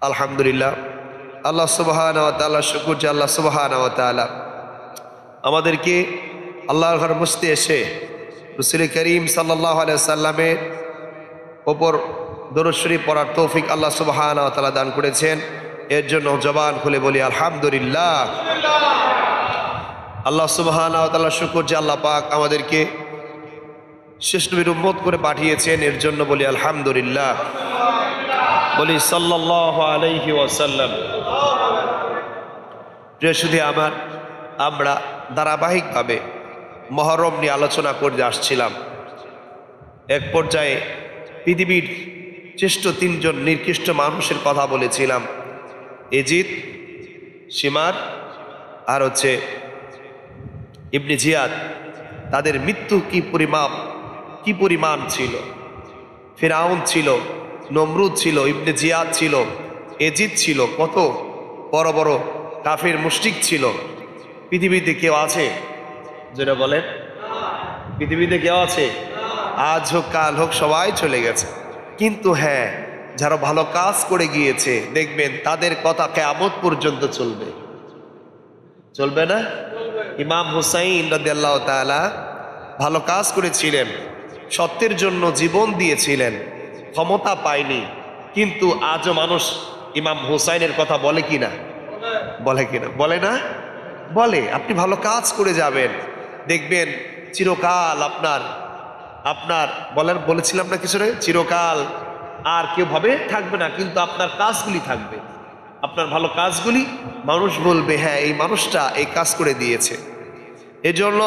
আলহামদুলিল্লাহ, আল্লাহ সুবহানাহু ওয়া তাআলা শুকর যে আল্লাহ সুবহানাহু ওয়া তাআলা আমাদেরকে আল্লাহর ঘর বসতে এসে রাসূল করিম সাল্লাল্লাহু আলাইহি ওয়াসাল্লামের ওপর দরুদ শরীফ পড়ার তৌফিক আল্লাহ সুবহানাহু ওয়া তাআলা দান করেছেন। এর জন্য জবান খুলে বলি আলহামদুলিল্লাহ। আল্লাহ সুবহানাহু ওয়া তাআলা শুকর যে আল্লাহ পাক আমাদেরকে শ্রেষ্ঠ নবীর উম্মত করে পাঠিয়েছেন। এর জন্য বলি আলহামদুলিল্লাহ, বলি সাল্লাল্লাহু আলাইহি ওয়াসাল্লাম। প্রিয় সুধী আমার, আমরা ধারাবাহিকভাবে মুহররম নিয়ে আলোচনা করে আসছিলাম। এক পর্যায়ে পৃথিবীর শ্রেষ্ঠ তিনজন নিকৃষ্ট মানুষের কথা বলেছিলাম, এজিদ, শিমার আর ইবনে জিয়াদ। তাদের মৃত্যু কি পরিমাণ ছিল। ফিরাউন ছিল, নমরুদ ছিল, ইবনে জিয়াদ ছিল, এজিদ ছিল, কত বড় বড় কাফির মুশরিক ছিল। পৃথিবীতে কেউ আছে যেটা বলেন? পৃথিবীতে কেউ আছে? আজ হোক কাল হোক সবাই চলে গেছে। কিন্তু হ্যাঁ, যারা ভালো কাজ করে গিয়েছে দেখবেন তাদের কথা কিয়ামত পর্যন্ত চলবে। চলবে না? ইমাম হুসাইন রাদিয়াল্লাহু তাআলা ভালো কাজ করেছিলেন, সত্যের জন্য জীবন দিয়েছিলেন, ক্ষমতা পায়নি, কিন্তু আজও মানুষ ইমাম হুসাইনের কথা বলে কিনা? বলে কিনা? বলে না? বলে। আপনি ভালো কাজ করে যাবেন, দেখবেন চিরকাল আপনার বলেছিলাম না কিছু নয়, চিরকাল আর কেউ ভাবে থাকবে না, কিন্তু আপনার কাজগুলি থাকবে। আপনার ভালো কাজগুলি মানুষ বলবে হ্যাঁ, এই মানুষটা এই কাজ করে দিয়েছে। এজন্য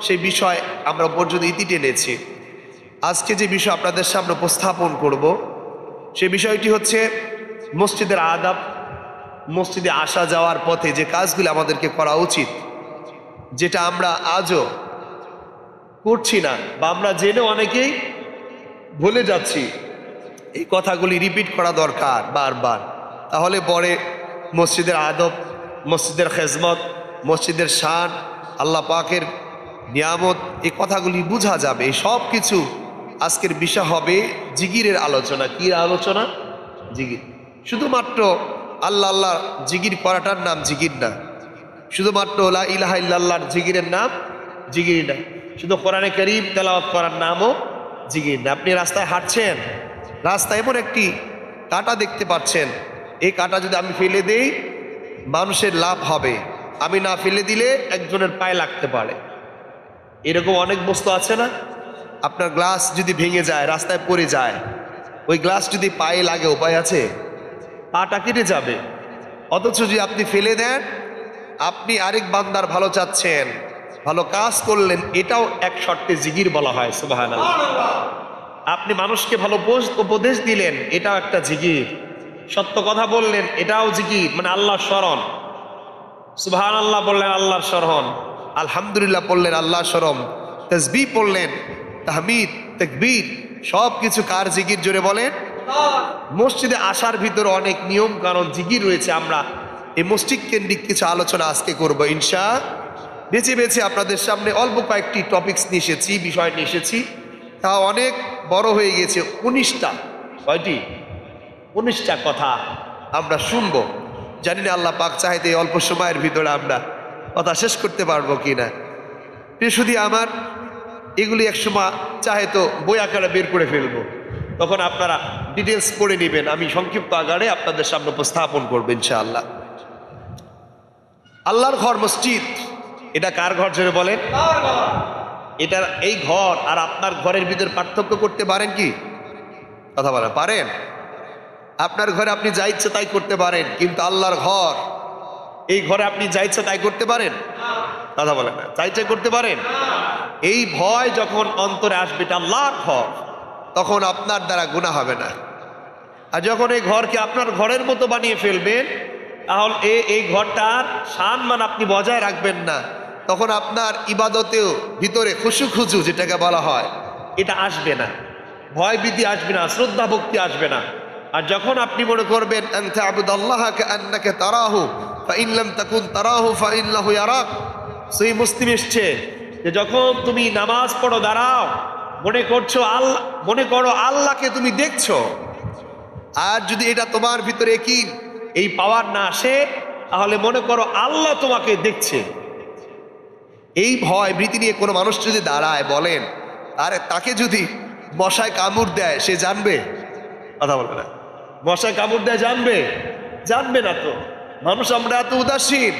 সেই বিষয় আমরা পর্যন্ত ইতি টেনেছি। আজকে যে বিষয় আপনাদের সামনে উপস্থাপন করব, সেই বিষয়টি হচ্ছে মসজিদের আদাব, মসজিদে আসা যাওয়ার পথে যে কাজগুলি আমাদেরকে করা উচিত, যেটা আমরা আজও করছি না বা আমরা জেনে অনেকেই ভুলে যাচ্ছি। এই কথাগুলি রিপিট করা দরকার বারবার, তাহলে পরে মসজিদের আদব, মসজিদের খেজমত, মসজিদের শান, আল্লাহ পাকের নিয়ামত, এই কথাগুলি বোঝা যাবে। এই সব কিছু আজকের বিষয় হবে জিকিরের আলোচনা। কি আলোচনা? জিকির। শুধুমাত্র আল্লাহ আল্লাহ জিকির করাটার নাম জিকির না, শুধুমাত্র লা ইলাহা ইল্লাল্লাহর জিকিরের নাম জিকির না, শুধু কোরআনে কারীম তেলাওয়াত করার নামও জিকির না। আপনি রাস্তায় হাঁটছেন, রাস্তায় এমন একটি কাঁটা দেখতে পাচ্ছেন, এই কাঁটা যদি আমি ফেলে দেই মানুষের লাভ হবে, আমি না ফেলে দিলে একজনের পায়ে লাগতে পারে। এরকম অনেক বস্তু আছে না? আপনার গ্লাস যদি ভেঙে যায়, রাস্তায় পড়ে যায়, ওই গ্লাস যদি পায়ে লাগে উপায় আছে? পাটা কেটে যাবে। অথচ যদি আপনি ফেলে দেন, আপনি আরেক বান্দার ভালো চাচ্ছেন, ভালো কাজ করলেন, এটাও এক শর্তে জিকির বলা হয়। সুবহানাল্লাহ। আপনি মানুষকে ভালো উপদেশ দিলেন, এটাও একটা জিকির। সত্য কথা বললেন, এটাও জিকির, মানে আল্লাহর স্মরণ। সুবহানাল্লাহ বললেন, আল্লাহর স্মরণ। আলহামদুলিল্লাহ বললেন, আল্লাহর স্মরণ। তাসবিহ পড়লেন, তাহমিদ, তাকবীর, সব কিছু কার জিকির? জোরে বলেন। মসজিদে আসার ভিতরে অনেক নিয়ম কারণ জিকির রয়েছে। আমরা এই মসজিদ কেন্দ্রিক কিছু আলোচনা আজকে করবো ইনশাআল্লাহ। বেছে বেছে আপনাদের সামনে অল্প কয়েকটি টপিকস নিয়ে এসেছি, বিষয় নিয়ে এসেছি। তা অনেক বড় হয়ে গেছে, 19টা। কয়টি? 19টা কথা আমরা শুনবো। জানি না আল্লাহ পাক চাইতে এই অল্প সময়ের ভিতরে আমরা কথা শেষ করতে পারবো কিনা। প্রিয় সুধী আমার, এগুলি একসময় চাহে তো বই আকারে বের করে ফেলবো, তখন আপনারা ডিটেলস পড়ে নেবেন। আমি সংক্ষিপ্ত আকারে আপনাদের সামনে উপস্থাপন করবো ইনশাআল্লাহ। আল্লাহর ঘর মসজিদ, এটা কার ঘর জোরে বলেন? এটা এই ঘর আর আপনার ঘরের ভিতরে পার্থক্য করতে পারেন কি? কথা বলেন, পারেন? আপনার ঘরে আপনি যা ইচ্ছে তাই করতে পারেন, কিন্তু আল্লাহর ঘর, এই ঘরে আপনি যা ইচ্ছে তাই করতে পারেন? কথা বলেন না, যা ইচ্ছে করতে পারেন? এই ভয় যখন অন্তরে আসবে, এটা আল্লাহর ঘর, তখন আপনার দ্বারা গুনাহ হবে না। আর যখন এই ঘরকে আপনার ঘরের মতো বানিয়ে ফেলবেন, তাহলে এই ঘরটার সম্মান আপনি বজায় রাখবেন না, তখন আপনার ইবাদতেও ভিতরে খুশু যেটাকে বলা হয়, এটা আসবে না, ভয় ভীতি আসবে না, শ্রদ্ধা ভক্তি আসবে না। আর যখন আপনি মনে করবেন আনতা আবুদাল্লাহ কাআন্নাকা তারাহু ফাইন লাম তাকুন তারাহু ফাইন্নাহু ইয়ারাক, সহিহ মুসলিম এসেছে যে যখন তুমি নামাজ পড়ো, দাঁড়াও, মনে করো আল্লাহকে তুমি দেখছো, আর যদি এটা তোমার ভিতরে কি এই পাওয়ার না আসে, তাহলে মনে করো আল্লাহ তোমাকে দেখছে। এই ভয় ভীতি নিয়ে কোনো মানুষ যদি দাঁড়ায়, বলেন আরে তাকে যদি মশায় কামড় দেয় সে জানবে? কথা বলবে না। মশায় কামড় দেয় জানবে? জানবে না তো। মানুষ আমরা এত উদাসীন।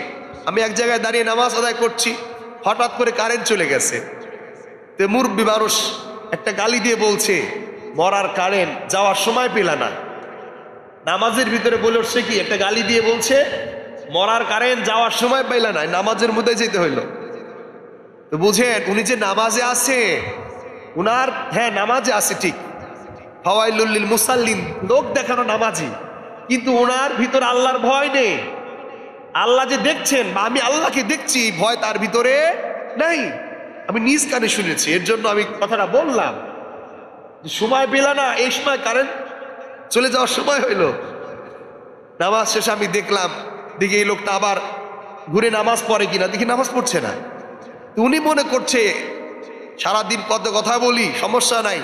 আমি এক জায়গায় দাঁড়িয়ে নামাজ আদায় করছি, হঠাৎ করে কারেন্ট চলে গেছে। তো মুরব্বী মানুষ একটা গালি দিয়ে বলছে, মরার কারেন্ট যাওয়ার সময় পেলা না। নামাজের ভিতরে বলে উঠছে কি, একটা গালি দিয়ে বলছে মরার কারেন্ট যাওয়ার সময় পাইলা না, নামাজের মধ্যে যেতে হইলো। তো বুঝেন উনি যে নামাজে আছে, উনার হ্যাঁ নামাজে আছে ঠিক, ফাওয়াইলুল লিল মুসাল্লিন, লোক দেখানো নামাজি, কিন্তু ওনার ভিতরে আল্লাহর ভয় নেই। আল্লাহ যে দেখছেন বা আমি আল্লাহকে দেখছি, ভয় তার ভিতরে নাই। আমি নিজ কানে শুনেছি, এর জন্য আমি কথাটা বললাম। সময় পেলা না, এই সময় কারেন্ট চলে যাওয়ার সময় হইল। নামাজ শেষে আমি দেখলাম, দেখি এই লোকটা আবার ঘুরে নামাজ পড়ে কিনা, দেখি নামাজ পড়ছে না। উনি মনে করছে সারাদিন কত কথা বলি, সমস্যা নাই,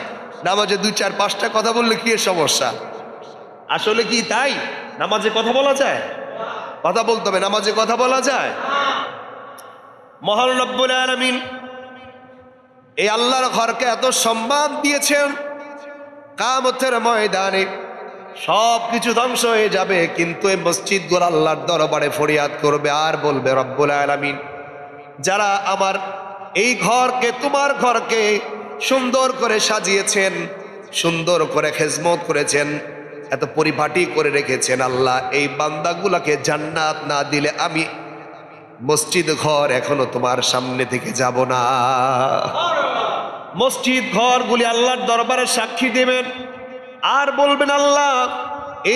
নামাজে 2-4-5টা কথা বললে কি এর সমস্যা? আসলে কি তাই? নামাজে কথা বলা যায়? কথা বলতে হবে, নামাজে কথা বলা যায়? মহান রব্বুল আলামিন এই আল্লাহর ঘরকে এত সম্মান দিয়েছেন, কিয়ামতের ময়দানে সব কিছু ধ্বংস হয়ে যাবে, কিন্তু এই মসজিদগুলো আল্লাহর দরবারে ফরিয়াদ করবে আর বলবে, রব্বুল আলামিন যারা আমার এই ঘরকে, তোমার ঘরকে সুন্দর করে সাজিয়েছেন, সুন্দর করে খেজমত করেছেন, এত পরিপাটি করে রেখেছেন, আল্লাহ এই বান্দাগুলাকে জান্নাত না দিলে আমি মসজিদ ঘর এখনো তোমার সামনে থেকে যাব না। মসজিদ ঘরগুলি আল্লাহর দরবারে সাক্ষী দেবেন আর বলবেন, আল্লাহ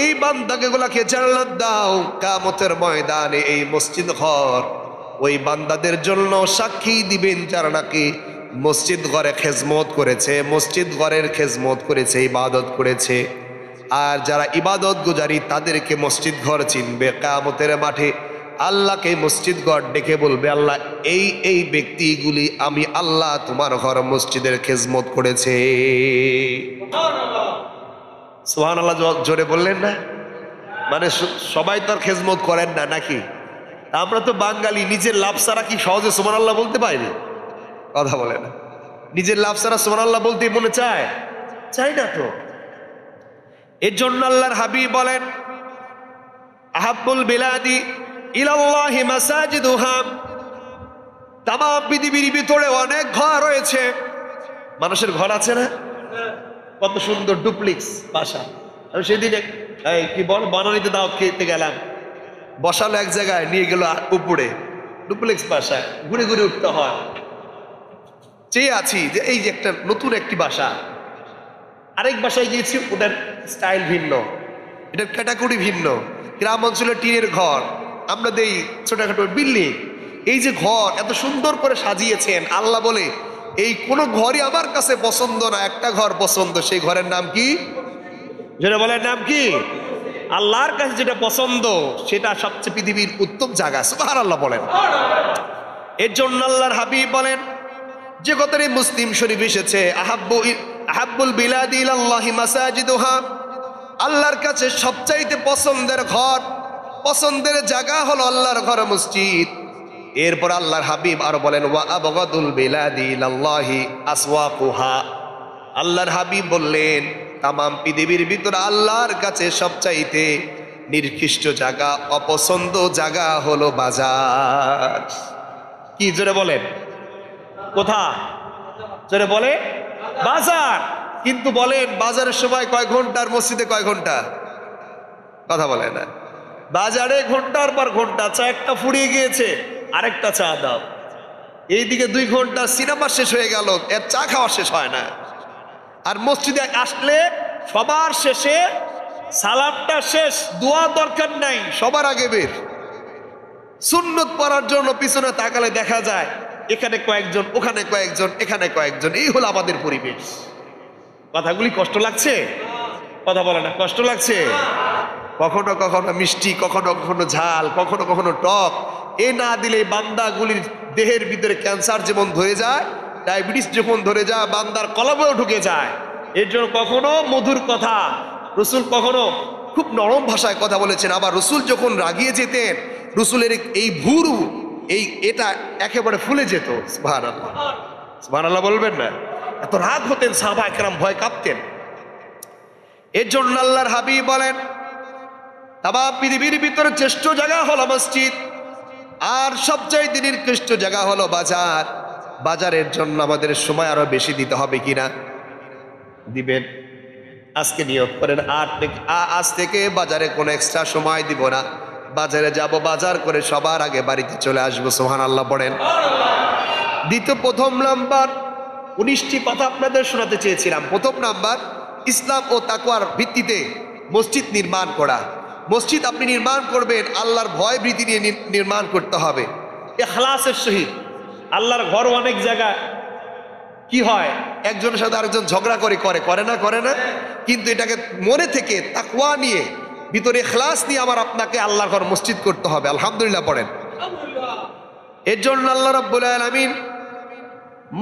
এই বান্দাকে গুলাকে জান্নাত দাও। কিয়ামতের ময়দানে এই মসজিদ ঘর ওই বান্দাদের জন্য সাক্ষী দিবেন যারা নাকি মসজিদ ঘরে খেজমত করেছে, মসজিদ ঘরের খেজমত করেছে, ইবাদত করেছে। আর যারা ইবাদত গুজারি তাদেরকে মসজিদ ঘর চিনবে। কিয়ামতের মাঠে আল্লাহকে মসজিদ ঘর ডেকে বলবে, আল্লাহ এই এই ব্যক্তিগুলি আমি আল্লাহ তোমার ঘর মসজিদের খেজমত করেছে। সুবহানাল্লাহ জোরে বললেন না? মানে সবাই তো আর খেজমত করেন না নাকি? আমরা তো বাঙালি, নিজের লাভ ছাড়া কি সহজে সুবহানাল্লাহ বলতে পারি? কথা বলে না। নিজের লাভ ছাড়া সুবহানাল্লাহ বলতে মনে চায়? চাই না তো। এর জন্য আল্লাহর হাবিব বলেন, আহাব্বুল বিলাদি ইলাল্লাহি মাসাজিদুহা। তাম পৃথিবীর ভিতরে অনেক ঘর রয়েছে, মানুষের ঘর আছে না? কত সুন্দর ডুপ্লেক্স বাসা। আমি সেদিন কি বল বানানিতে দাওয়াত খেতে গেলাম, বসালো এক জায়গায়, নিয়ে গেল উপরে ডুপ্লেক্স বাসা, ঘুরে ঘুরে উঠতে হয়। চেয়ে আছি যে এই যে একটা নতুন একটি বাসা। আরেক বাসায় গিয়েছি, ওটার স্টাইল ভিন্ন, এটার ক্যাটাগরি ভিন্ন। গ্রাম অঞ্চলের টিনের ঘর, আমরা দেই ছোটখাটো বিল্ডিং। এই যে ঘর এত সুন্দর করে সাজিয়েছেন, আল্লাহ বলে এই কোনো ঘরই আমার কাছে পছন্দ না, একটা ঘর পছন্দ। সেই ঘরের নাম কি? যেটা বলেন নাম কি? আল্লাহর কাছে যেটা পছন্দ সেটা সবচেয়ে পৃথিবীর উত্তম জায়গা। সুবহানাল্লাহ বলেন। এর জন্য আল্লাহর হাবিব বলেন, যে কথাটি মুসলিম শরীফ এসেছে, আহাব্বুল বিলাদি ইলাল্লাহি মাসাজিদুহা, আল্লাহর কাছে সবচাইতে পছন্দের ঘর, পছন্দের জায়গা হলো আল্লাহর ঘর মসজিদ। এরপর আল্লাহর হাবিব আরো বলেন, ওয়া আবগাদুল বিলাদি ইলাল্লাহি আসওয়াকুহা। আল্লাহর হাবিব বললেন, তামাম পৃথিবীর ভিতরে আল্লাহর কাছে সবচাইতে নির্দিষ্ট জায়গা, অপছন্দ জায়গা হলো বাজার। কি জোরে বলেন? কোথা? জোরে বলে বাজার। কিন্তু বলেন বাজারের সময় কয় ঘন্টা আর মসজিদে কয় ঘন্টা? কথা বলে না। বাজারে ঘন্টার পর ঘন্টা, চা একটা ফুরিয়ে গিয়েছে, আরেকটা চা দাও। এইদিকে 2 ঘন্টা সিনেমা শেষ হয়ে গেল, এর চা খাওয়া শেষ হয় না। আর মসজিদে আসলে সবার শেষে সালামটা শেষ, দোয়া দরকার নাই, সবার আগে বের। সুন্নত পড়ার জন্য পিছনে তাকালে দেখা যায় এখানে কয়েকজন, ওখানে কয়েকজন, এখানে কয়েকজন। এই হলো আমাদের পরিবেশ। কথাগুলি কষ্ট লাগছে? কথা বলে না, কষ্ট লাগছে? কখনো কখনো মিষ্টি, কখনো কখনো ঝাল, কখনো কখনো টক। এ না দিলে বান্দাগুলির দেহের ভিতরে ক্যান্সার যেমন ধরে যায়, ডায়াবেটিস যখন ধরে যায়, বান্দার কলবেও ঢুকে যায়। এর জন্য কখনো মধুর কথা, রসুল কখনো খুব নরম ভাষায় কথা বলেছেন, আবার রসুল যখন রাগিয়ে যেতেন রসুলের এই ভুরু এটা একেবারে ফুলে যেত। সুবহানাল্লাহ, সুবহানাল্লাহ বলবেন না? এত রাগ হতেন, সাহাবা একরাম ভয় কাঁপতেন। এর জন্য আল্লাহর হাবিব বলেন, তামাম পৃথিবীর ভিতরে শ্রেষ্ঠ জায়গা হলো মসজিদ, আর সবচাইতে নিকৃষ্ট জায়গা হলো বাজার। বাজারের জন্য আমাদের সময় আরো বেশি দিতে হবে কিনা? দিবেন? আজকে নিয়ত করেন আজ থেকে বাজারে কোনো এক্সট্রা সময় দিব না, বাজারে যাব, বাজার করে সবার আগে বাড়িতে চলে আসবো। সুবহানাল্লাহ পড়েন। দ্বিতীয়, প্রথম নাম্বার 19টি কথা আপনাদের শোনাতে চেয়েছিলাম। প্রথম নাম্বার, ইসলাম ও তাকওয়ার ভিত্তিতে মসজিদ নির্মাণ করা। মসজিদ আপনি নির্মাণ করবেন, আল্লাহর ভয় ভীতি নিয়ে নির্মাণ করতে হবে, ইখলাসের সহিত। আল্লাহর ঘর অনেক জায়গা কি হয়, একজনের সাথে আরেকজন ঝগড়া করে না, কিন্তু এটাকে মনে থেকে তাকওয়া নিয়ে ভিতরে ইখলাস নিয়ে আপনাকে আল্লাহর ঘর মসজিদ করতে হবে। আলহামদুলিল্লাহ পড়েন। এর জন্য আল্লাহ রাব্বুল আলামিন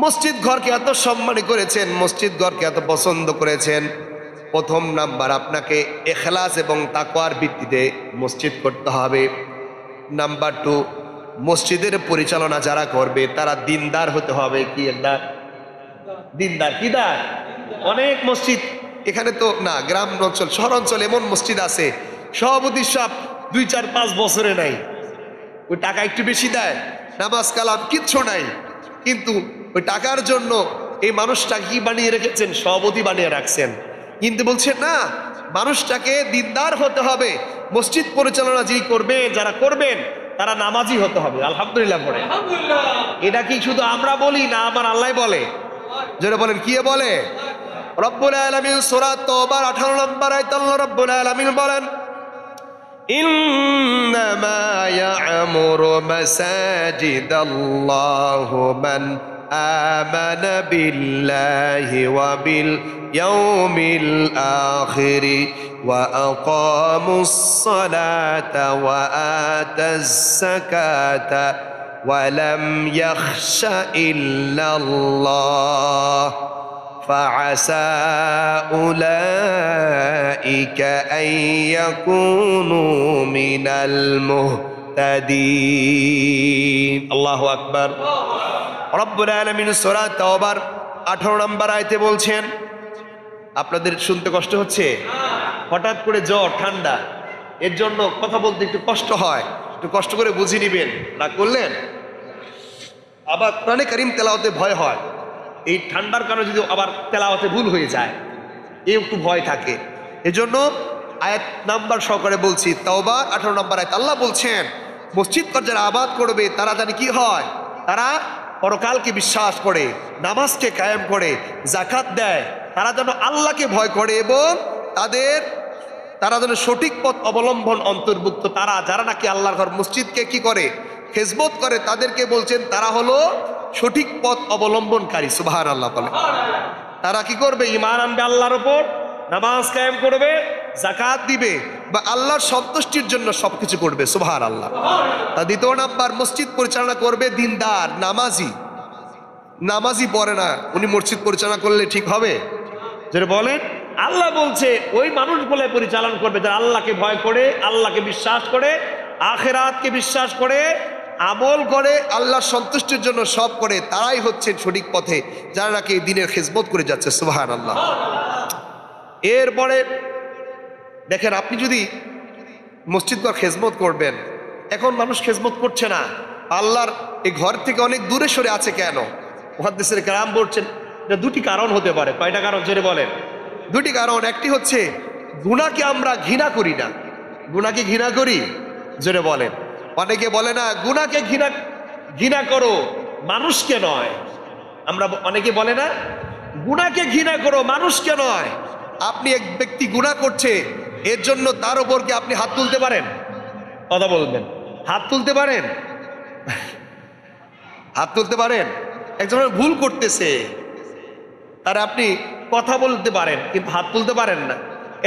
মসজিদ ঘরকে এত সম্মান করেছেন, মসজিদ ঘরকে এত পছন্দ করেছেন। প্রথম নাম্বার, আপনাকে ইখলাস এবং তাকওয়ার ভিত্তিতে মসজিদ করতে হবে। নাম্বার 2, মসজিদের পরিচালনা যারা করবে তারা দিনদার হতে হবে। কি একটা দিনদার? কি দার? অনেক মসজিদ এখানে তো না, গ্রাম অঞ্চল শহর অঞ্চল এমন মসজিদ আছে সভাপতি সাহেব 2-4-5 বছরে নাই, ওই টাকা একটু বেশি দেয়, নামাজ কালাম কিচ্ছু নাই, কিন্তু ওই টাকার জন্য এই মানুষটা কি বানিয়ে রেখেছেন? সভাপতি বানিয়ে রাখছেন। কিন্তু বলছেন না, মানুষটাকে দিনদার হতে হবে। মসজিদ পরিচালনা যেই করবে, যারা করবেন তারা নামাজি হতে হবে। আলহামদুলিল্লাহ পড়ে। এটা কি শুধু আমরা বলি না, আমার আল্লাহ বলে? যারা বলেন, কি বলে? রব্বুল আলামিন সূরা তাওবার 18 নম্বর আয়াতে আল্লাহ রব্বুল আলামিন বলেন, ইন্নামা ইয়া'মুরু মাসাজিদাল্লাহু মান আমানা বিল্লাহি ওয়া বিল ইয়াউমিল আখির ওয়া আকামুস সালাতা ওয়া আতাজ যাকাতা ওয়া লাম ইয়াখশা ইল্লাল্লাহ فعسى أولئك أن يكونوا من المهتدين। الله أكبر। রব্বুল আলামিন সূরা তাওবার 18 নম্বর আয়াতে বলছেন, আপনাদের শুনতে কষ্ট হচ্ছে? হঠাৎ করে জ্বর ঠান্ডা, এর জন্য কথা বলতে একটু কষ্ট হয়, একটু কষ্ট করে বুঝে নিবেন। রাগ করলেন? আবার কোরআনে কারীম তেলাওয়াতে ভয় হয়, এই ঠান্ডার কারণে যদি আবার তেলাওয়াতে ভুল হয়ে যায়, এই একটু ভয় থাকে। এজন্য আয়াত নাম্বার সহকারে বলছি, তাওবা 18 নম্বর আয়াত। আল্লাহ বলছেন, মসজিদ ঘর যারা আবাদ করবে তারা জানি কি হয়, তারা পরকালকে বিশ্বাস করে, নামাজকে কায়েম করে, যাকাত দেয়, তারা যেন আল্লাহকে ভয় করে এবং তারা যেন সঠিক পথ অবলম্বন অন্তর্ভুক্ত। তারা যারা নাকি আল্লাহর ঘর মসজিদকে কি করে, খেজমত করে, তাদেরকে বলছেন তারা হলো সঠিক পথ অবলম্বনকারী। সুবহানাল্লাহ বলে। তারা কি করবে? ঈমান আনবে আল্লাহর উপর, নামাজ কায়েম করবে, যাকাত দিবে, বা আল্লাহর সন্তুষ্টির জন্য সবকিছু করবে। সুবহানাল্লাহ। তা দ্বিতীয় নাম্বার, মসজিদ পরিচালনা করবে দিনদার, নামাজি পড়ে না, উনি মসজিদ পরিচালনা করলে ঠিক হবে? যেটা বলেন, আল্লাহ বলছে ওই মানুষ বলে পরিচালনা করবে যারা আল্লাহকে ভয় করে, আল্লাহকে বিশ্বাস করে, আখিরাতকে বিশ্বাস করে, আমল করে, আল্লাহর সন্তুষ্টির জন্য সব করে, তারাই হচ্ছে সঠিক পথে, যারা নাকি দিনের খেজমত করে যাচ্ছে। সুবহানাল্লাহ। এরপরে দেখেন, আপনি যদি মসজিদ ঘর খেজমত করবেন, এখন মানুষ খেজমত করছে না, আল্লাহর এই ঘর থেকে অনেক দূরে সরে আছে। কেন? মুহাদ্দিসের কেরাম বলছেন, এটা দুটি কারণ হতে পারে। কয়টা কারণ জোরে বলেন? দুটি কারণ। একটি হচ্ছে গুনাহকে আমরা ঘৃণা করি না। গুনাহকে ঘৃণা করি? জোরে বলেন। অনেকে বলে না, গুনাহকে ঘৃণা করো, মানুষকে নয়। আমরা অনেকে বলে না, গুনাহকে ঘৃণা করো, মানুষকে নয়। আপনি এক ব্যক্তি গুনাহ করছে, এর জন্য তার উপর কি আপনি হাত তুলতে পারেন? কথা বলবেন। হাত তুলতে পারেন? হাত তুলতে পারেন? একজন ভুল করতেছে, তার আপনি কথা বলতে পারেন, কিন্তু হাত তুলতে পারেন না।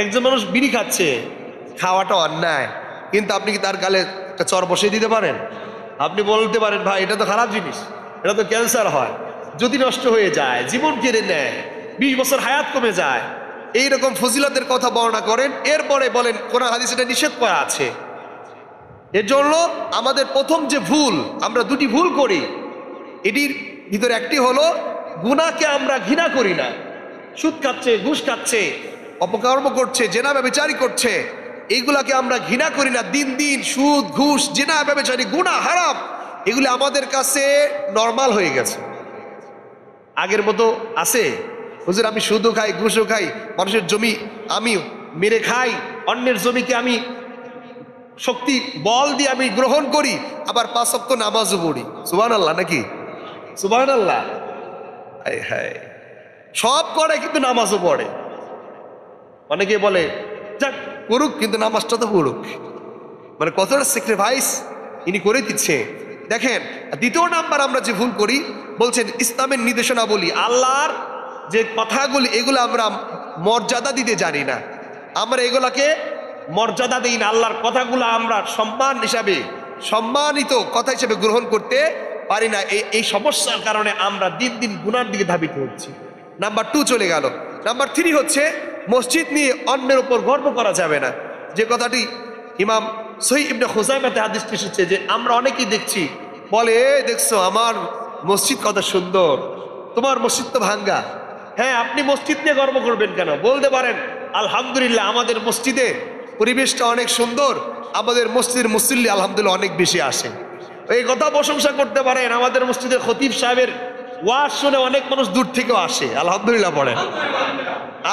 একজন মানুষ বিড়ি খাচ্ছে, খাওয়াটা অন্যায়, কিন্তু আপনি কি তার গালে একটা চর বসিয়ে দিতে পারেন? আপনি বলতে পারেন, ভাই এটা তো খারাপ জিনিস, এটা তো ক্যান্সার হয়, যদি নষ্ট হয়ে যায়, জীবন কেড়ে নেয়, 20 বছর হায়াত কমে যায়, এইরকম ফজিলতের কথা বর্ণনা করেন, এরপরে বলেন কোরআন হাদিস এটা নিষেধ করা আছে। এর জন্য আমাদের প্রথম যে ভুল, আমরা দুটি ভুল করি, এটির ভিতরে একটি হলো গুনাহকে আমরা ঘৃণা করি না। সুদ খাচ্ছে, ঘুষ খাচ্ছে, অপকর্ম করছে, জেনা ব্যভিচারী করছে, এইগুলাকে আমরা ঘৃণা করি না। দিন দিন সুদ ঘুষ জেনা ব্যভিচারী গুনাহ হারাম এগুলি আমাদের কাছে নর্মাল হয়ে গেছে। আগের মতো আছে হুজুর আমি সুদও খাই ঘুষও খাই, মানুষের জমি আমি মেরে খাই, অন্যের জমিকে আমি শক্তি বল দিয়ে আমি গ্রহণ করি, আবার 5 ওয়াক্ত নামাজও পড়ি। সুবহানাল্লাহ নাকি? সুবহানাল্লাহ। হ্যাঁ, সব করে কিন্তু নামাজও পড়ে। অনেকে বলে যাক করুক, কিন্তু নামাজটা তো পড়ুক। মানে কতটা স্যাক্রিফাইস ইনি করে দিচ্ছে দেখেন। দ্বিতীয় নাম্বার আমরা যে ভুল করি, বলছেন ইসলামের নির্দেশনা বলি, আল্লাহর যে কথাগুলি এগুলো আমরা মর্যাদা দিতে জানি না। আমরা এগুলাকে মর্যাদা দিই না, আল্লাহর কথাগুলো আমরা সম্মান হিসাবে, সম্মানিত কথা হিসেবে গ্রহণ করতে পারি না। এই সমস্যার কারণে আমরা দিন দিন গুনার দিকে ধাবিত হচ্ছি। নাম্বার 2 চলে গেল। নাম্বার 3 হচ্ছে মসজিদ নিয়ে অন্যের উপর গর্ব করা যাবে না। যে কথাটি ইমাম সহিহ ইবনে খুজাইমাতে হাদিসটি এসেছে, যে আমরা অনেকেই দেখছি বলে দেখছো আমার মসজিদ কত সুন্দর, তোমার মসজিদ তো ভাঙ্গা। হ্যাঁ, আপনি মসজিদ নিয়ে গর্ব করবেন কেন? বলতে পারেন আলহামদুলিল্লাহ আমাদের মসজিদে পরিবেশটা অনেক সুন্দর, আমাদের মসজিদের মুসল্লি আলহামদুলিল্লাহ অনেক বেশি আসে। এই কথা প্রশংসা করতে পারেন আমাদের মসজিদের খতিব সাহেবের ওয়াজ শুনে অনেক মানুষ দূর থেকেও আসে, আলহামদুলিল্লাহ পড়েন।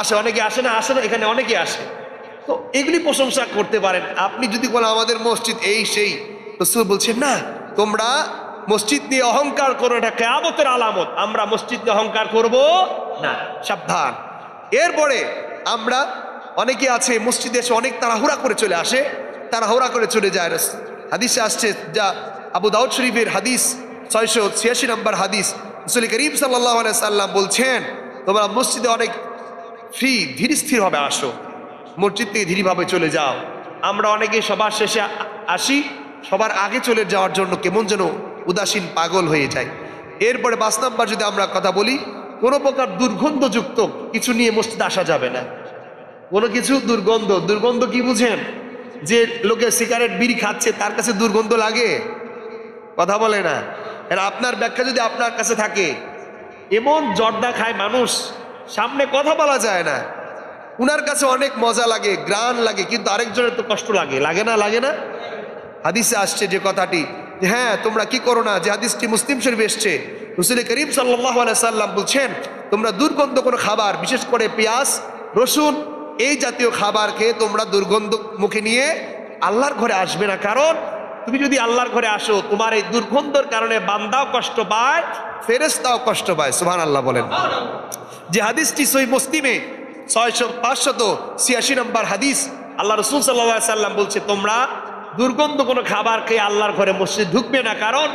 আসে, অনেকে আসে না, আসে না, এখানে অনেকে আসে। তো এগুলি প্রশংসা করতে পারেন। আপনি যদি বলেন আমাদের মসজিদ এই সেই, রাসূল বলছেন না, তোমরা মসজিদ নিয়ে অহংকার করো, এটা কিয়ামতের আলামত। আমরা মসজিদ নিয়ে অহংকার করব না, সাবধান। এরপরে আমরা অনেকে আছে মসজিদে এসে অনেক তাড়াহুড়া করে চলে আসে, তাড়াহুড়া করে চলে যায়। হাদিসে আসছে, যা আবু দাউদ শরীফের হাদিস 686 নম্বর হাদিস, রাসূল করিম সাল্লাল্লাহু আলাইহি সাল্লাম বলছেন তোমরা মসজিদে অনেক ফ্রি ধীর স্থির ভাবে আসো, মসজিদ থেকে ধীরভাবে চলে যাও। আমরা অনেকে সবার শেষে আসি, সবার আগে চলে যাওয়ার জন্য কেমন যেন উদাসীন পাগল হয়ে যায়। এরপরে 5 নাম্বার যদি আমরা কথা বলি, কোনো প্রকার দুর্গন্ধযুক্ত কিছু নিয়ে মসজিদে আসা যাবে না। কোনো কিছু দুর্গন্ধ কি বুঝেন? যে লোকে সিগারেট বিড়ি খাচ্ছে তার কাছে দুর্গন্ধ লাগে? কথা বলে না। এর আপনার ব্যাখ্যা যদি আপনার কাছে থাকে, এমন জর্দা খায় মানুষ, সামনে কথা বলা যায় না, উনার কাছে অনেক মজা লাগে, গ্রান লাগে, কিন্তু আরেকজনের তো কষ্ট লাগে, লাগে না? লাগে না? হাদিসে আসছে যে কথাটি, হ্যাঁ তোমরা কি করো না, যে হাদিসটি মুসলিম শরীফে এসছে, রাসূল করিম সাল্লাল্লাহু আলাইহি সাল্লাম বলছেন তোমরা দুর্গন্ধ কোনো খাবার, বিশেষ করে পেঁয়াজ রসুন এই জাতীয় খাবার খেয়ে তোমরা দুর্গন্ধ মুখে নিয়ে আল্লাহর ঘরে আসবে না। কারণ তুমি যদি আল্লাহর ঘরে আসো, তোমার এই দুর্গন্ধের কারণে বান্দাও কষ্ট পায়, ফেরেশতাও কষ্ট পায়। সুবহানাল্লাহ বলেন। যে হাদিসটি সহিহ মুসলিমে 586 নম্বর হাদিস, আল্লাহ রাসূল সাল্লাল্লাহু আলাইহি সাল্লাম বলছে তোমরা দুর্গন্ধ কোনো খাবার খেয়ে আল্লাহর ঘরে মসজিদ ঢুকবে না, কারণ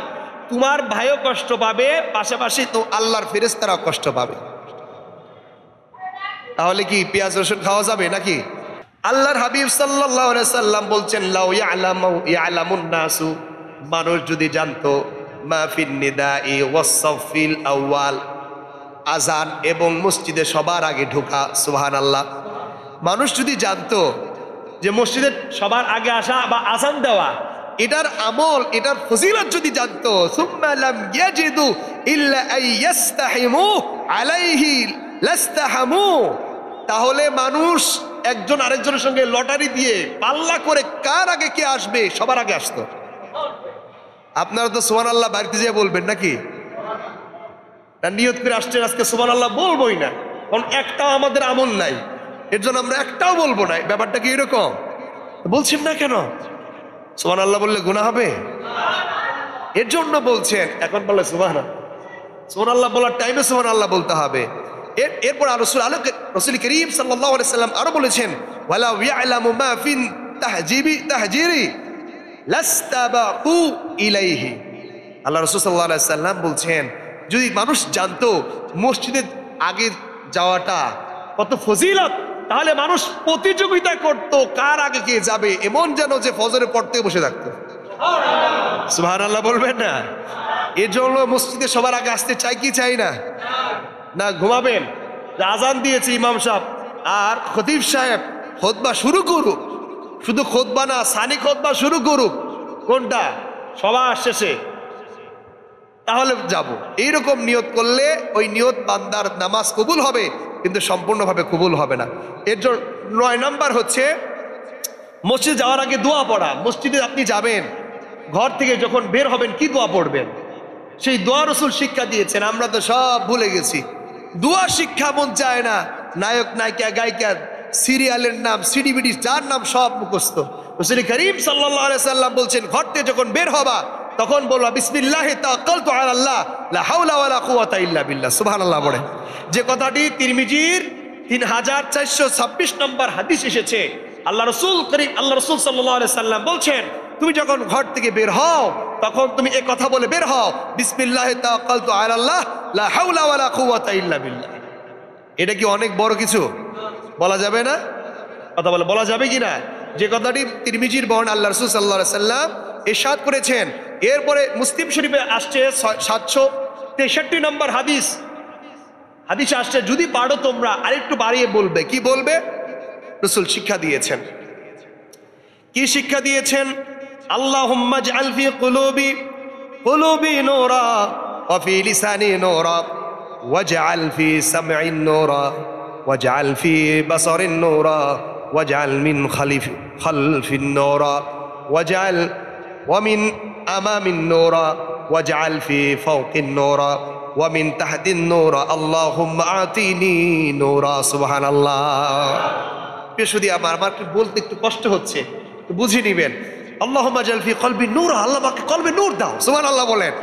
তোমার ভাইও কষ্ট পাবে, পাশাপাশি তো আল্লাহর ফেরেশতারাও কষ্ট পাবে। তাহলে কি পেঁয়াজ রসুন খাওয়া যাবে নাকি? আল্লাহর হাবিব সাল্লাল্লাহু আলাইহি সাল্লাম বলছেন লাউ ইয়ালামুন নাসু, মানুষ যদি জানতো মা ফিন নিদাই ওয়াস সাফিল আউয়াল, আজান এবং মসজিদে সবার আগে ঢোকা, সুবহানাল্লাহ। মানুষ যদি জানতো যে মসজিদে সবার আগে আসা বা আজান দেওয়া এটার আমল, এটার ফজিলত যদি জানতো, সুম্মা লাম ইয়াজিদু ইল্লা আইয়াস্তাহিমু আলাইহি লাস্তাহামু, তাহলে মানুষ একজন আরেকজনের সঙ্গে লটারি দিয়ে পাল্লা করে কার আগে কে আসবে সবার আগে আসতো। আপনারা তো সুবহানাল্লাহ বাড়িতে যেয়ে বলবেন নাকি? নিয়ত করে আসছেন আজকে সুবহানাল্লাহ বলবোই না, কারণ একটাও আমাদের আমল নাই, এর জন্য আমরা একটাও বলবো না। ব্যাপারটা কি এরকম? বলছেন না কেন? সুবহানাল্লাহ বললে গুনাহ হবে, এর জন্য বলছেন। এখন বলে সুবহানাল্লাহ বলার টাইমে সুবহানাল্লাহ বলতে হবে। এরপর রাসূল করিম সাল্লাল্লাহু আলাইহি সাল্লাম আরো বলেছেন ওয়ালা ইয়ালামু মা ফিন তাহজিরি লাস্তাবাকু ইলাইহি। আল্লাহ রাসূল সাল্লাল্লাহু আলাইহি সাল্লাম বলছেন যদি মানুষ জানতো মসজিদে আগে যাওয়াটা কত ফজিলত, তাহলে মানুষ প্রতিযোগিতা করত কার আগে কে যাবে, এমন যেন যে ফজরে পড়তে বসে থাকতো। সুবহানাল্লাহ বলবেন না? এর জন্য মসজিদে সবার আগে আসতে চাই কি চাই না? না ঘুমাবেন? আজান দিয়েছে ইমাম সাহেব, আর খতিব সাহেব খুতবা শুরু করুক, শুধু খুতবা না, সানি খুতবা শুরু করুক, কোনটা সবার শেষে, তাহলে যাব। এইরকম নিয়ত করলে ওই নিয়ত বান্দার নামাজ কবুল হবে, কিন্তু সম্পূর্ণভাবে কবুল হবে না। এর জন্য 9 নাম্বার হচ্ছে মসজিদে যাওয়ার আগে দোয়া পড়া। মসজিদে আপনি যাবেন, ঘর থেকে যখন বের হবেন কি দোয়া পড়বেন, সেই দোয়া রসুল শিক্ষা দিয়েছেন। আমরা তো সব ভুলে গেছি, দোয়া শিক্ষা মন চায় না। নায়ক নায়িকা গায়িকা সিরিয়ালের নাম সিডিবিডি যার নাম সব মুখস্থ। রাসূল করিম সাল্লাল্লাহু আলাইহি সাল্লাম বলছেন ঘর থেকে যখন বের হবা তখন বলবা বিসমিল্লাহি তাওয়াক্কালতু আলাল্লাহ লা হাওলা ওয়ালা কুওয়াতা ইল্লা বিল্লাহ, সুবহানাল্লাহ পড়ে। যে কথাটি তিরমিজির 3426 নম্বর হাদিস এসেছে। আল্লাহ রসুল সাল্লাল্লাহু আলাইহি সাল্লাম বলছেন তুমি যখন ঘর থেকে বের হও তখন তুমি এই কথা বলে বের হও, বিসমিল্লাহি তাওয়াক্কালতু আলাল্লাহ লা হাওলা ওয়ালা কুওয়াতা ইল্লা বিল্লাহ। এটা কি অনেক বড় কিছু? বলা যাবে না? কথা বলে বলা যাবে কি না? যে কথাটি তিরমিজির বর্ণনা আল্লাহ রাসূল সাল্লাল্লাহু আলাইহি সাল্লাম ইরশাদ করেছেন। এরপরে মুসলিম শরীফে আসছে 763 নম্বর হাদিস আসছে, যদি পারো তোমরা আরেকটু বাড়িয়ে বলবে। কি বলবে? রাসূল শিক্ষা দিয়েছেন। কি শিক্ষা দিয়েছেন? আল্লাহুম্মা ইজআল ফি কুলুবি নূরা ওয়া ফি লিসানি নূরা ওয়াজআল ফি সামঈ নূরা ওয়াজআল ফি বাসারি নূরা ওয়াজআল মিন খালফি নূরা ওয়াজআল ওয়া মিন আমামি নূরা ওয়াজআল ফি ফাওকি নূরা ওয়া মিন তাহতি নূরা আল্লাহুম্মা আতিনি নূরা। সুবহানাল্লাহ। পেশুদি আমার বলতে একটু কষ্ট হচ্ছে, তো বুঝে নিবেন। আল্লাহুম্মা জাল ফি কলবি নূরা, আল্লাহ আমাকে কলবে নূর দাও, সুবহানাল্লাহ বলেন।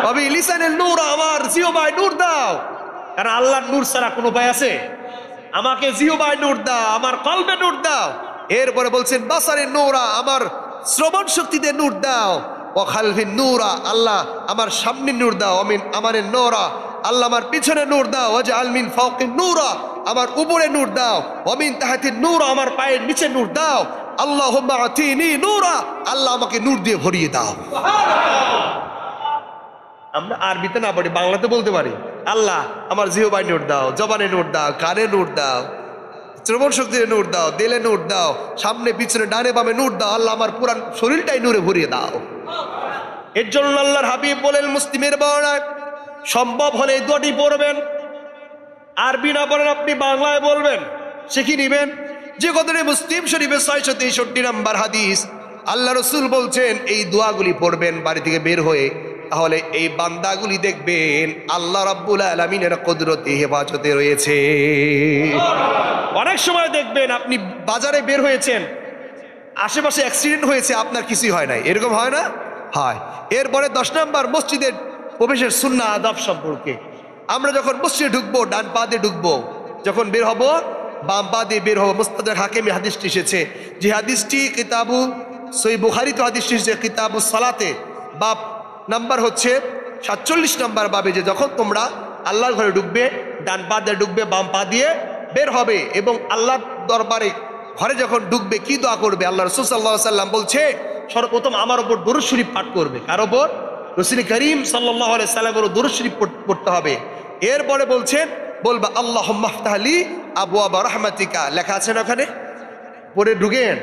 ওয়াবি লিসানিল নূরা, আমার জিহ্বায় নূর দাও। কারণ আল্লাহর নূর ছাড়া কোনো উপায় আছে? আমাকে জিহ্বায় নূর দাও, আমার কলবে নূর দাও। এরপরে বলছেন বাসারে নূরা, আমার শ্রবণ শক্তিতে নূর দাও। ওয়া খালফি নূরা, আল্লাহ আমার সামনে নূর দাও। আমিন আমানের নূরা, আল্লাহ আমার পিছনে নূর দাও। ওয়াজআল মিন ফাওকি নূরা, আমার উপরে নূর দাও। ওয়া মিন তাহতি নূরা, আমার পায়ের নিচে নূর দাও। আল্লাহুম্মা আতিনি নূরা, আল্লাহ আমাকে নূর দিয়ে ভরিয়ে দাও। আমরা আরবিতে না পড়ি, বাংলাতে বলতে পারি। আল্লাহ আমার জিহ্বায় নূর দাও, জবানে নূর দাও, কানে নূর দাও, শ্রবণ শক্তিতে নূর দাও, দিলে নূর দাও, সামনে পিছনে ডানে বামে নূর দাও। আল্লাহ আমার পুরান শরীরটাই নূরে ভরিয়ে দাও। এর জন্য আল্লাহর হাবিব বলেন মুসলিমের বর্ণনায়, সম্ভব হলে এই দোয়াটি পড়বেন। আরবি না বলেন আপনি বাংলায় বলবেন, শিখে নিবেন। যে কথাটি মুসলিম শরীফে 663 নম্বর হাদিস, আল্লাহ রসুল বলছেন এই দোয়াগুলি পড়বেন বাড়ি থেকে বের হয়ে, তাহলে এই বান্দাগুলি দেখবেন আল্লাহ রাব্বুল আলামিনের কুদরতে হেফাজতে রয়েছে। অনেক সময় দেখবেন আপনি বাজারে বের হয়েছেন, আশেপাশে অ্যাক্সিডেন্ট হয়েছে, আপনার কিছুই হয় নাই, এরকম হয় না? হয়। এরপরে 10 নম্বর মসজিদের প্রবেশের সুন্নাহ আদাব সম্পর্কে। আমরা যখন মসজিদে ঢুকবো ডান পা দিয়ে ঢুকবো, যখন বের হব বাম পা দিয়ে বের হবো। মুস্তাদরাক হাকিমে হাদিসটি এসেছে, যে হাদিসটি কিতাবু সহিহ বুখারীতে হাদিসটি এসেছে কিতাবু সালাতে, বাব নাম্বার হচ্ছে 47 নম্বর বাবে, যে যখন তোমরা আল্লাহর ঘরে ঢুকবে ডান পা দিয়ে ঢুকবে, বাম পা দিয়ে বের হবে, এবং আল্লাহর দরবারে ঘরে যখন ঢুকবে কি দোয়া করবে? আল্লাহ রাসূল সাল্লাল্লাহু আলাইহি সাল্লাম বলছে সর্বপ্রথম আমার উপর দরুদ শরীফ পাঠ করবে। কার উপর? রাসূল করিম সাল্লাল্লাহু আলাইহি সাল্লামের উপর দরুদ শরীফ পড়তে হবে। এরপরে বলছেন বলবা আল্লাহুম্মা ইফতাহ লি আবওয়াবা রাহমাতিকা, লেখা আছে না ওখানে? পরে ঢুকেন,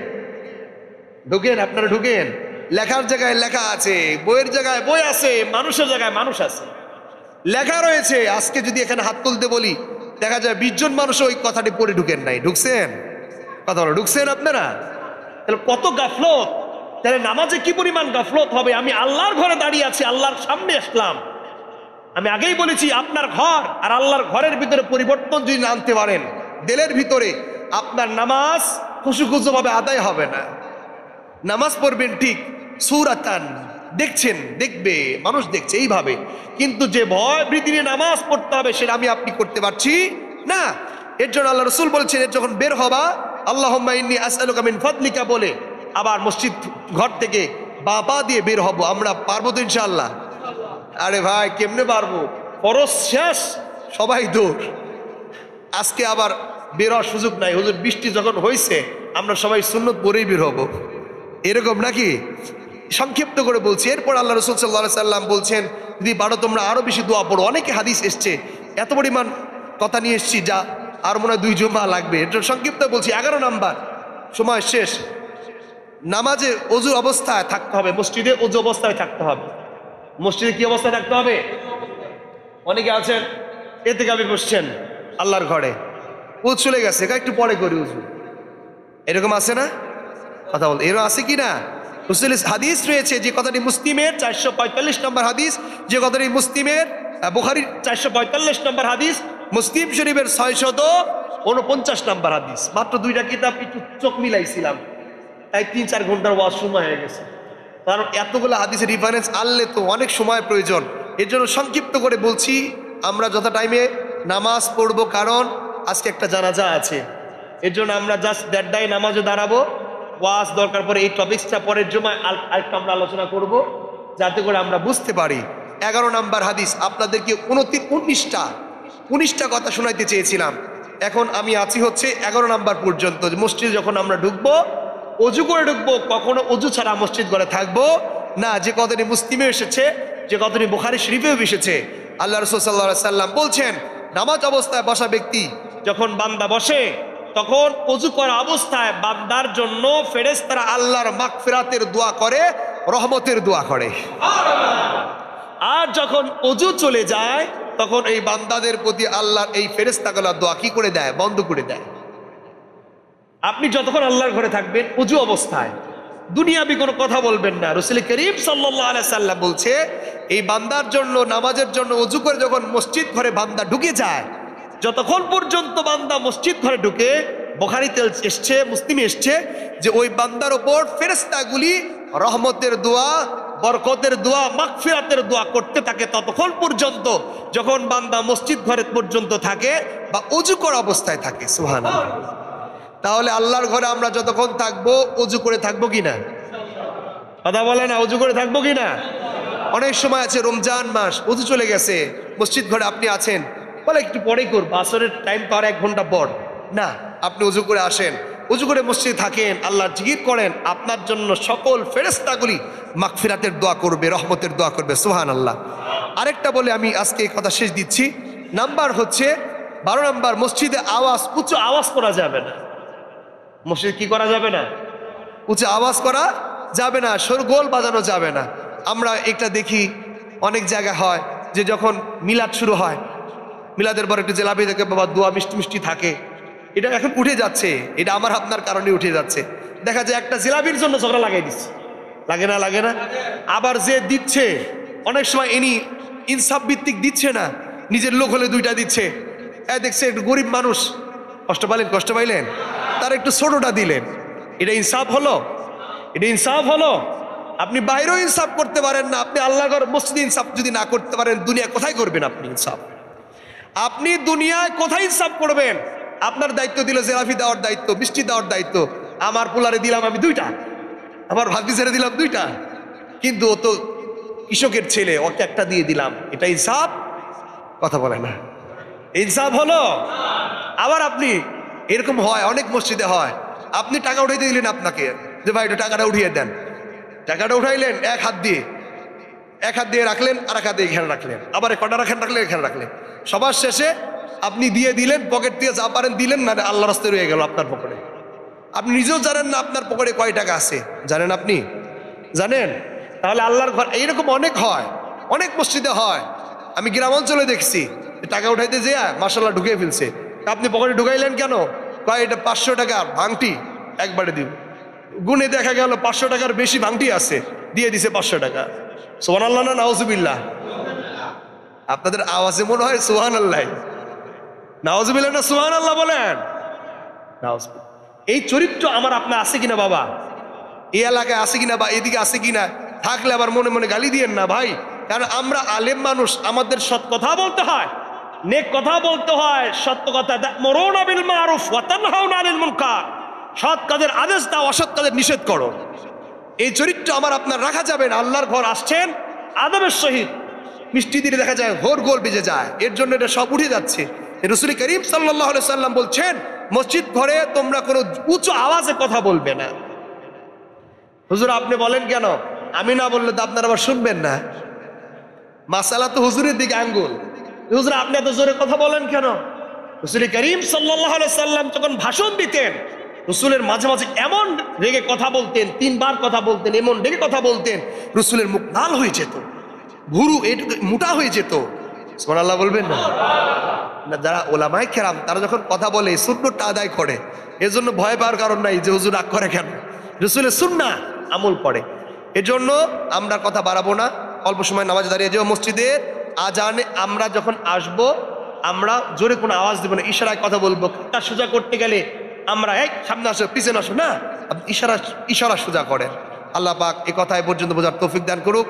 আপনারা ঢুকেন। লেখার জায়গায় লেখা আছে, বইয়ের জায়গায় বই আছে, মানুষের জায়গায় মানুষ আছে, লেখা রয়েছে। আজকে যদি এখানে হাত তুলতে বলি দেখা যায় 20 জন মানুষ ওই কথাটি পড়ে ঢুকেন নাই। ঢুকছেন? কথা বলো, ঢুকছেন আপনারা? তাহলে কত গাফলত! তাহলে নামাজে কি পরিমাণ গাফলত হবে। আমি আল্লাহর ঘরে দাঁড়িয়ে আছি, আল্লাহর সামনে আসলাম। আমি আগেই বলেছি আপনার ঘর আর আল্লাহর ঘরের ভিতরে পরিবর্তন যদি না আনতে পারেন দিলের ভিতরে, আপনার নামাজ খুশুখুশু ভাবে আদায় হবে না। নামাজ পড়বেন ঠিক সূরাতান, দেখছেন, দেখবে, মানুষ দেখছে এইভাবে, কিন্তু যে ভয় ভীতি নিয়ে নামাজ পড়তে হবে সেটা আমি আপনি করতে পারছি না। এর জন্য আল্লাহ রাসূল বলছেন এর যখন বের হবা আল্লাহুম্মা ইন্নী আসআলুকা মিন ফাদলিকা বলে আবার মসজিদ ঘর থেকে বাবা দিয়ে বের হব। আমরা পারবো তো ইনশাআল্লাহ? আরে ভাই কেমনে পারবো? ফরজ শেষ, সবাই দৌড়। আজকে আবার বের হওয়ার সুযোগ নাই, হুজুর বৃষ্টি যখন হয়েছে আমরা সবাই সুন্নত পরেই বের হব, এরকম নাকি? সংক্ষিপ্ত করে বলছি। এরপর আল্লাহ রাসূল সাল্লাল্লাহু আলাইহি সাল্লাম বলছেন যদি পারো তোমরা আরো বেশি দোয়া পড়ো। অনেকে হাদিস এসছে, এত পরিমাণ কথা নিয়ে এসছি যা আর মনে হয় 2 জুমা লাগবে, এটা সংক্ষিপ্ত বলছি। 11 নাম্বার, সময় শেষ। নামাজে অজু অবস্থায় থাকতে হবে, মসজিদে অজু অবস্থায় থাকতে হবে। মসজিদে কি অবস্থায় থাকতে হবে? অনেকে আছেন এতেকাফে বসছেন আল্লাহর ঘরে, উজু চলে গেছে, একটু পরে করি উজু, এরকম আছে না? কথা বল, এরকম আছে কি না? হাদিস রয়েছে যে কথাটি মুসলিমের 445 নম্বর হাদিস, যে কথাটি মুসলিমের বুখারীর 445 নম্বর হাদিস, মুসলিম শরীফের 649 নম্বর হাদিস। মাত্র 2টা কিতাব একটু চোখ মিলাইছিলাম, তাই 3-4 ঘন্টার ওয়াজ সময় হয়ে গেছে। কারণ এতগুলো হাদিসের রেফারেন্স আনলে তো অনেক সময় প্রয়োজন, এর জন্য সংক্ষিপ্ত করে বলছি। আমরা যত টাইমে নামাজ পড়বো, কারণ আজকে একটা জানাজা আছে, এর জন্য আমরা জাস্ট দেড়টায় নামাজে দাঁড়াবো। ওয়াজ দরকার পরে এই টপিকসটা পরের জমায় আরেকটু আমরা আলোচনা করব, যাতে করে আমরা বুঝতে পারি। 11 নাম্বার হাদিস, আপনাদেরকে 19টা কথা শোনাইতে চেয়েছিলাম, এখন আমি আছি হচ্ছে 11 নাম্বার পর্যন্ত। মসজিদে যখন আমরা ঢুকবো, অজু করে ঢুকবো, কখনো অজু ছাড়া মসজিদ ঘরে থাকবো না। যে কথাটি মুসলিমে এসেছে, যে কথাটি বুখারী শরীফেও এসেছে, আল্লাহ রাসূল সাল্লাল্লাহু আলাইহি সাল্লাম বলছেন, নামাজ অবস্থায় বসা ব্যক্তি যখন বান্দা বসে, তখন অজু করা অবস্থায় বান্দার জন্য ফেরেশতারা আল্লাহর মাগফিরাতের দোয়া করে, রহমতের দোয়া করে। আর যখন অজু চলে যায়, তখন এই বান্দাদের প্রতি আল্লাহর এই ফেরেশতাগুলো দোয়া কি করে দেয়? বন্ধ করে দেয়। আপনি যতক্ষণ আল্লাহর ঘরে থাকবেন অজু অবস্থায়, দুনিয়াবি কোনো কথা বলবেন না। রাসূল করিম সাল্লাল্লাহু আলাইহি সাল্লাম বলছে, এই বান্দার জন্য, নামাজের জন্য অজু করে যখন মসজিদ ঘরে বান্দা ঢুকে যায়, যতক্ষণ পর্যন্ত বান্দা মসজিদ ঘরে ঢুকে, বুখারীতে এসছে, মুসলিমে এসছে যে ওই বান্দার উপর ফেরেশতাগুলি রহমতের দোয়া, বরকতের দোয়া, মাগফিরাতের দোয়া করতে থাকে ততক্ষণ পর্যন্ত যখন বান্দা মসজিদ ঘরে পর্যন্ত থাকে বা অজু করা অবস্থায় থাকে। সুবহানাল্লাহ। তাহলে আল্লাহর ঘরে আমরা যতক্ষণ থাকবো অজু করে থাকবো কিনা? কথা বলে না, অজু করে থাকবো কিনা? অনেক সময় আছে রমজান মাস, অজু চলে গেছে, মসজিদ ঘরে আপনি আছেন, বলে একটু পরে করবো, আসরের টাইম তো আর 1 ঘন্টা পর না, আপনি অজু করে আসেন, অজু করে মসজিদে থাকেন, আল্লাহর জিকির করেন, আপনার জন্য সকল ফেরেশতাগুলি মাগফিরাতের দোয়া করবে, রহমতের দোয়া করবে। সুবহানাল্লাহ। আরেকটা বলে আমি আজকে এই কথা শেষ দিচ্ছি। নাম্বার হচ্ছে 12 নাম্বার, মসজিদে উঁচু আওয়াজ করা যাবে না। মসজিদে কি করা যাবে না? উঁচু আওয়াজ করা যাবে না, শোরগোল বাজানো যাবে না। আমরা এটা দেখি অনেক জায়গায় হয় যে যখন মিলাদ শুরু হয়, মিলাদের পর একটু জেলাপি থেকে বাবা দোয়া মিষ্টি মিষ্টি থাকে, এটা এখন উঠে যাচ্ছে, এটা আমার আপনার কারণে উঠে যাচ্ছে। দেখা যায় একটা জিলাপির জন্য ঝগড়া লাগাই দিচ্ছে, লাগে না? লাগে না? আবার যে দিচ্ছে অনেক সময় ইনি ইনসাফ ভিত্তিক দিচ্ছে না, নিজের লোক হলে 2টা দিচ্ছে। দেখছে একটু গরিব মানুষ, কষ্ট পাইলেন, তার একটু ছোটটা দিলেন, এটা ইনসাফ হলো? এটা ইনসাফ হলো? আপনি বাইরেও ইনসাফ করতে পারেন না, আপনি আল্লাহর ঘর মসজিদে ইনসাফ যদি না করতে পারেন, দুনিয়া কোথায় করবেন আপনি ইনসাফ? আপনি দুনিয়ায় কোথায় ইনসাফ করবেন? আপনার দায়িত্ব দিল জেলাফি দেওয়ার দায়িত্ব, মিষ্টি দেওয়ার দায়িত্ব, আমার পোলারে দিলাম আমি 2টা, আমার ভাতিজারে দিলাম 2টা, কিন্তু ও তো কৃষকের ছেলে, ওকে একটা দিয়ে দিলাম, এটা ইনসাফ? কথা বলে না, ইনসাফ হলো? আবার আপনি এরকম হয়, অনেক মসজিদে হয়, আপনি টাকা উঠাইতে দিলেন আপনাকে, যে ভাই একটু টাকাটা উঠিয়ে দেন, টাকাটা উঠাইলেন এক হাত দিয়ে রাখলেন, আর এক হাত দিয়ে এখানে রাখলেন, আবার কটা রাখলেন এখানে রাখলেন, সবার শেষে আপনি দিয়ে দিলেন, পকেট দিয়ে যা পারেন দিলেন, না আল্লাহ রাস্তায় রয়ে গেল আপনার পকেটে। আপনি নিজেও জানেন না আপনার পকেটে কয় টাকা আছে, জানেন? আপনি জানেন? তাহলে আল্লাহর ঘর এইরকম অনেক হয়, অনেক মসজিদে হয়। আমি গ্রাম অঞ্চলে দেখছি, টাকা উঠাইতে যেয়ে মাশাআল্লাহ ঢুকিয়ে ফেলছে। আপনি পকেটে ঢুকাইলেন কেন? কয় এটা 500 টাকার ভাঙটি, একবারে দিব। গুনে দেখা গেল 500 টাকার বেশি ভাঙটি আছে, দিয়ে দিছে 500 টাকা। সুবহানাল্লাহ না নাউজুবিল্লাহ? আপনাদের আওয়াজে মনে হয় সুবহানাল্লাহ। নাউজুবিল্লাহ না সুবহানাল্লাহ বলেন? নাউজুবিল্লাহ। এই চরিত্র আমার আপনার আছে কিনা বাবা? এই এলাকায় আছে কিনা বা এদিকে আছে কিনা? থাকলে আবার মনে মনে গালি দিয়েন না ভাই, কারণ আমরা আলেম মানুষ, আমাদের সৎ কথা বলতে হয়, নেক কথা বলতে হয়, সত্য কথা। তা'মুরুনা বিল মা'রুফ ওয়া তানহাউনা আনিল মুনকার, সৎ কাজের আদেশ দাও, অসৎ কাজের নিষেধ করো। এই চরিত্র আমার আপনার রাখা যাবে না। আল্লাহর ঘর আসছেন আদবের সহিত, মিষ্টি দিয়ে দেখা যায় হোরগোল বেজে যায়, এর জন্য এটা সব উঠে যাচ্ছে। রাসূল করিম সাল্লাল্লাহু আলাইহি সাল্লাম বলছেন, মসজিদ ঘরে তোমরা কোনো উঁচু আওয়াজে কথা বলবে না। হুজুর আপনি বলেন কেন? আমি না বললে তো আপনারা আবার শুনবেন না। মাসালা তো হুজুরের দিকে আঙ্গুল। হুজুর আপনি এত জোরে কথা বলেন কেন? রাসূল করিম সাল্লাল্লাহু আলাইহি সাল্লাম যখন ভাষণ দিতেন, রসুলের মাঝে মাঝে এমন রেগে কথা বলতেন, 3 বার কথা বলতেন, এমন রেগে কথা বলতেন, রসুলের মুখ লাল হয়ে যেত, ভুরু এটুকু মোটা হয়ে যেত। সুবহানাল্লাহ বলবেন না? না, যারা ওলামায়ে কেরাম তারা যখন কথা বলে সুন্নতটা আদায় করে, এজন্য ভয় পাওয়ার কারণ নাই যে হুজুর রাগ করে কেন, রসুলের সুন্নাহ আমল করে। এজন্য আমরা কথা বাড়াবো না, অল্প সময় নামাজে দাঁড়িয়ে যাও। মসজিদের আজানে আমরা যখন আসব, আমরা জোরে কোনো আওয়াজ দেবো না, ইশারায় কথা বলবো। কাঁধটা সোজা করতে গেলে আমরা এই সামনে আসো, পিছনে আসো না, আপনি ইশারা সোজা করেন। আল্লাহ পাক এ কথায় পর্যন্ত বোঝার তৌফিক দান করুক।